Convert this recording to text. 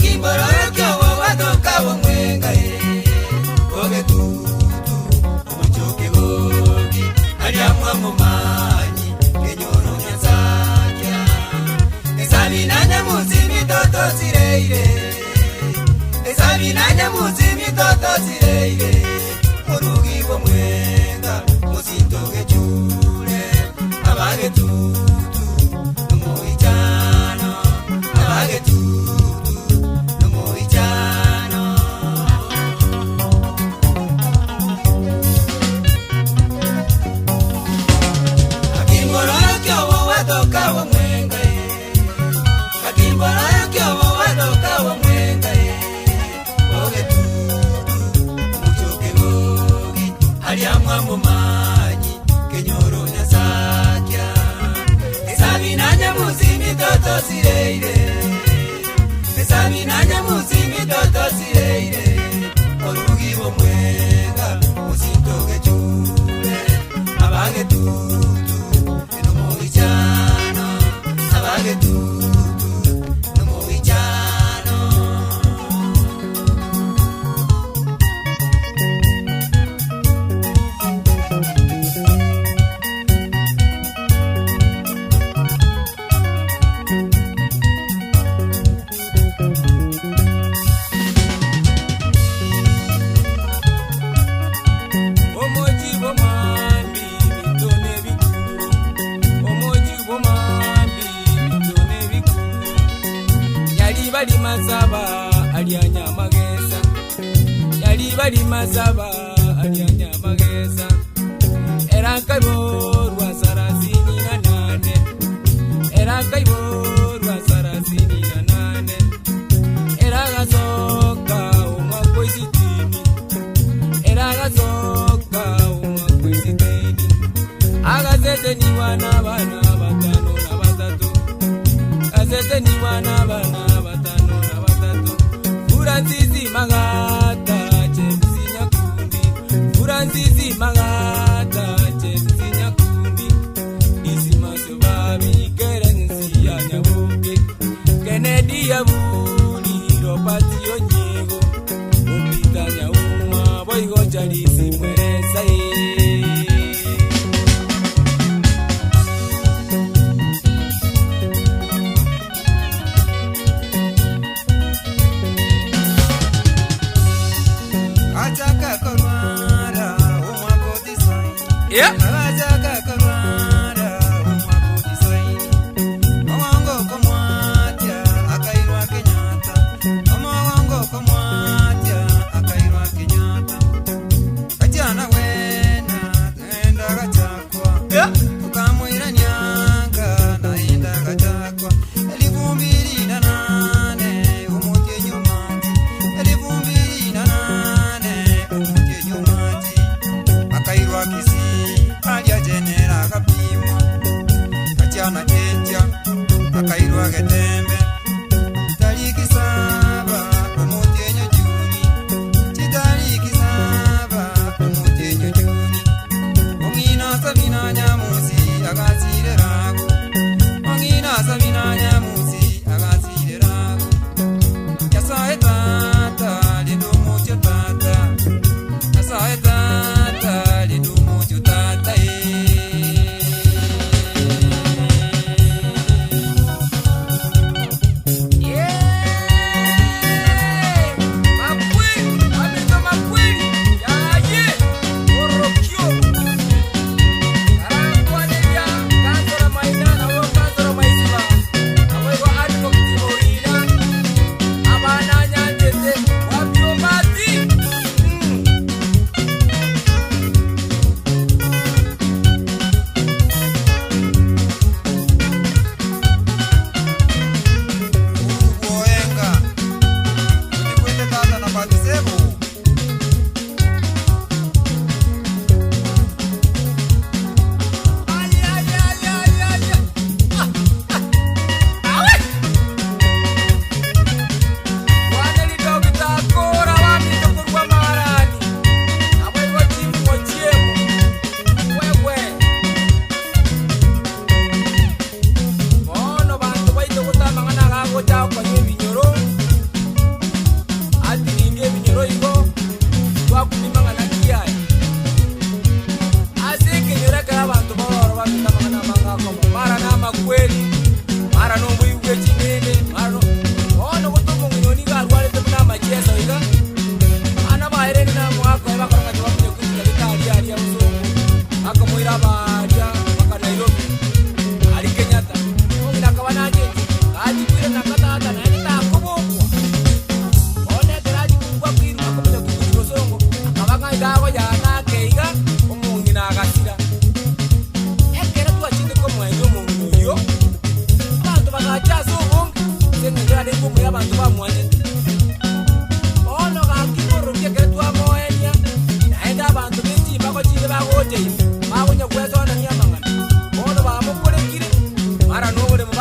Akimboro kyo watoka wamwenga oge tutu ochoke gogi aliamwa mumanyi kenyoro nyasakya esabina nyamuzimi toto sireire esabina nyamuzimi toto sireire murugi wamwenga musintoge chure abage tutu nomoichano abage tutu mumanyi kenyoro nyasakya esabina nyamuzimi toto sireire esabina nyamuzimi toto sireire orugi bomwenga musintoge chure abage tutu enomoichano abage tutu enomoichano Yali mazaba alianya mageza yali bali mazaba alianya mageza era kaibo rwa sarasini na nane era kaibo rwa sarasini na nane era gasoka umwako isitini era gasoka umwako isitini agazete ni wana bana batano na batatu agazete ni wana bana Furanzizi magata chemsi nyakundi Furanzizi magata chemsi nyakundi Isi masobabi kerensi ya nyabuke Kennedy ya buli ropati onyego Umpita nyauma boigo charisi mweresa Yeah. Ajaga karara umwako Kiswahili Omongo komwatia akairwa Kenyatta Omongo komwatia akairwa Kenyatta Kajana wena tenda gachakwa yeah. Tukamwira nyanga naenda gachakwa Elivumbiri na nane umutie nyumati Elivumbiri na nane umutie nyumati Akairwa Kiswahili n'obulemu